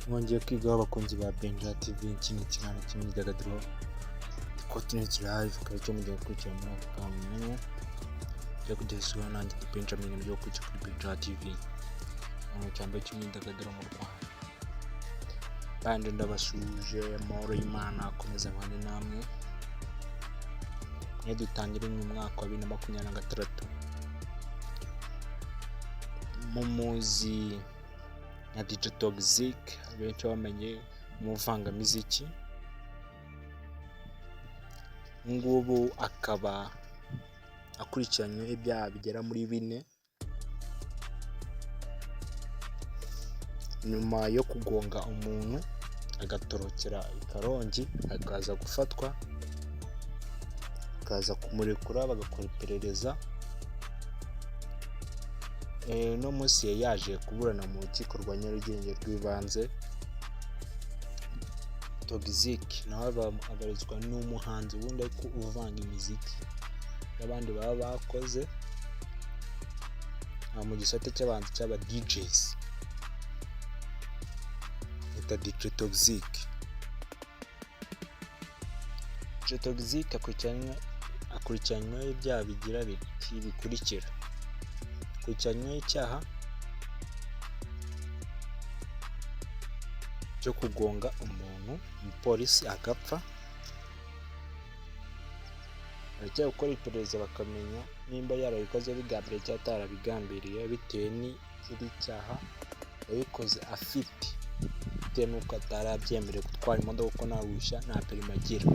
Mwongeye kwigaho abakunzi ba Benja TV, iki ni ikiganiro cy'imyidagaduro Continent Live, kari cyo mugiye gukurikira muri aka kanya cyo kugezweho nanjye The Benjamin byo gukurikira kuri Benja TV mu cyambo cy'imyidagaduro mu Rwanda. Kandi ndabasuje amahoro y'Imana akomeza abane namwe. Niyo dutangira mu mwaka wa 2026 mumuzi na DJ Toxic, benshi bamenye umuvangamiziki. Ngubu akaba akurikiranywe ibyaha bigera muri 4 nyuma yo kugonga umuntu agatorokera i Karongi, akaza gufatwa, akaza kumurekura bagakora iperereza. No munsi yaje kuburana mu rukiko rwa Nyarugenge rw'ibanze. Toxic nawe abarizwa n'umuhanzi wundi ariko uvanga imiziki y'abandi baba bakoze mu gisate cy'abanzi cy'aba DJs. Eta DJ Toxic. DJ Toxic akurikiranywe ibyaha bigira biti bikurikira: akurikiranyweho icyaha cyo kugonga umuntu, umupolisi agapfa. Barajya gukora iperereza bakamenya nimba yarabikoze bigambiriye cyangwa atarabigambiriye, bitewe n'iri cyaha yabikoze afite, bitewe n'uko atarabyemerewe gutwara imodoka kuko nta ruhushya, nta perimi agira.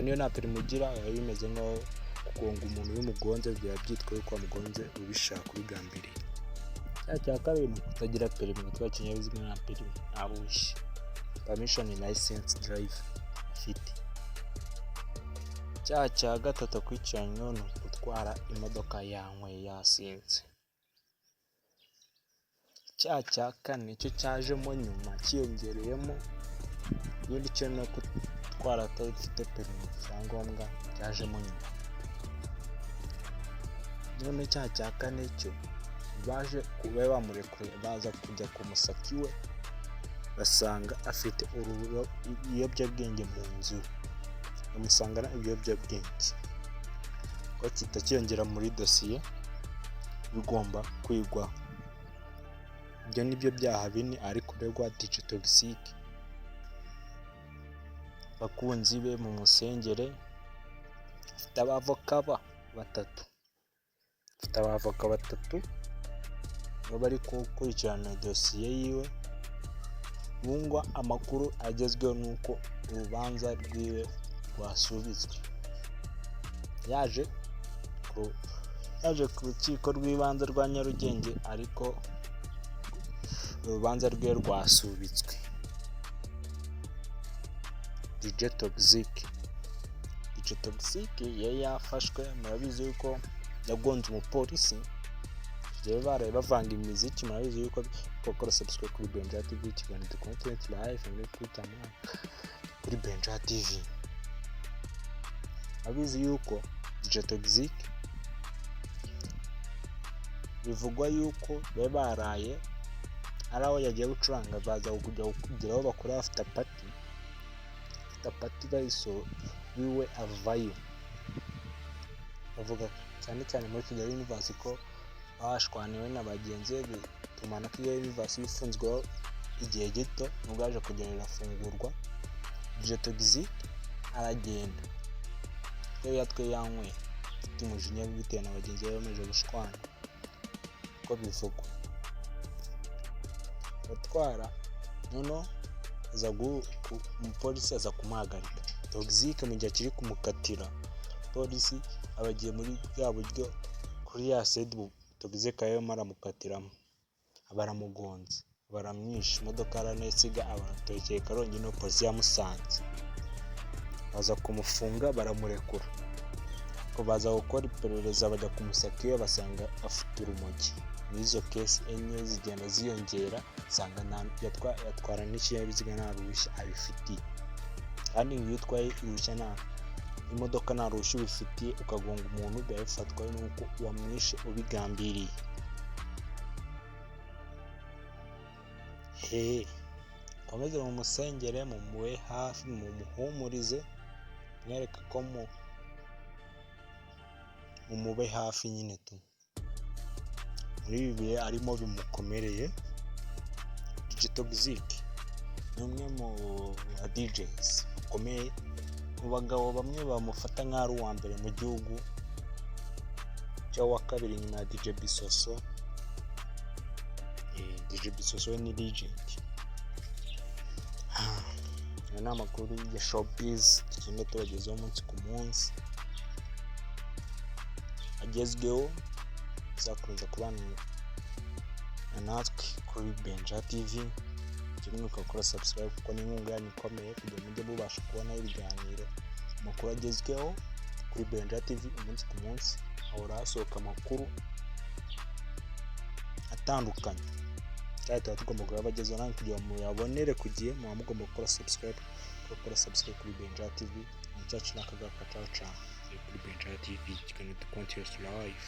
Niyo nta perimi ugira biba bimeze nko kugonga umuntu w'umugonze, biba byitwa yuko wamugonze ubishaka ubigambiriye. Cya kabiri ni kutagira perimi, gutwara ikinyabiziga nta perimi, nta ruhushya, permission license drive afite. Cya gatatu akurikiranyweho ni gutwara imodoka yanyweye yasinze. Cya kane cyo cyajemo nyuma cyiyongereyemo ibindi cyo no gutwara atafite perimi cyangombwa cyajemo nyuma. None cya kane cyo baje kuba bamurekure, baza kujya kumusaka iwe, basanga afite ibiyobyabwenge mu nzu, bamusangana ibiyobyabwenge. Ko kitakiyongera muri dosiye bigomba kwigwa. Ibyo nibyo byaha 4 ari kuregwa DJ Toxic. Bakunzi be mu musengere, afite abavoka batatu ngo bari gukurikirana dosiye yiwe. Bungwa amakuru agezweho nuko urubanza rwiwe rwasubitswe. Yaje ku rukiko rw'ibanze rwa Nyarugenge, ariko urubanza rwe rwasubitswe. DJ Toxic yari yafashwe, murabizi yuko yagonze umupolisi. Rero baraye bavanga imiziki, murabizi yuko gukora subscribe kuri Benja TV, ikiganiro Continent Live muri kuri Benja TV. Abizi yuko DJ Toxic bivugwa yuko baraye ari aho yagiye gucuranga, baza kujya kugeraho bakora after party bayiso wiwe avayo. Bavuga cyane muri Kigali University ko bashwaniwe na bagenzi be, tumana ko iyo University ifunzweho igihe gito nubwo yaje kugerera afungurwa. DJ Toxic aragenda yatwe yanyweye, tumujinya bitewe na bagenzi be bameje gushwana ko bivugwa. Batwara nono aza umupolisi aza kumuhagarika. Toxic mu gihe kiri kumukatira, polisi abagiye muri bwa buryo kuri ya side Toxic ayo maramukatiramo, baramugonze, baramwishe, imodoka aranesiga, abatorokeye Karongi no polisi yamusanze, baza kumufunga, baramurekura. Ko baza gukora iperereza bajya kumusaka iwe, basanga afite urumogi. Nizo case enye zigenda ziyongera, sanga yatwara n'ikinyabiziga nta ruhushya abifitiye. Kandi iyo utwaye uruhushya nta imodoka nta ruhushya ubifitiye ukagonga umuntu, bifatwa nuko wamwishe ubigambiriye. komeze mu musengere, mu muwe hafi, mu muhumurize, mwereke ko mube hafi nyine tu muri ibi bihe arimo bimukomereye. DJ Toxic ni umwe mu ba DJs bakomeye, mu bagabo bamwe bamufata nk'aho ari uwa mbere mu gihugu, cyangwa wa kabiri nyuma ya DJ Bisoso. DJ Bisoso we ni legend. Aya ni amakuru ya showbiz tugenda tubagezaho umunsi ku munsi agezweho. Uzakomeza kubana natwe kuri Benja TV, kimwe ukakora subscribe kuko ni inkunga yanyu ikomeye kugira mujye mubasha kubona ibiganiro, amakuru agezweho kuri Benja TV umunsi ku munsi. Ahora hasohoka amakuru atandukanye kandi tuba tugomba kuyabagezaho nange kugira ngo muyabonere ku gihe. Muba mugomba gukora subscribe kuri Benja TV. Mu cyacu n'akagaruka caca kuri Benja TV, kiganiro continuous live.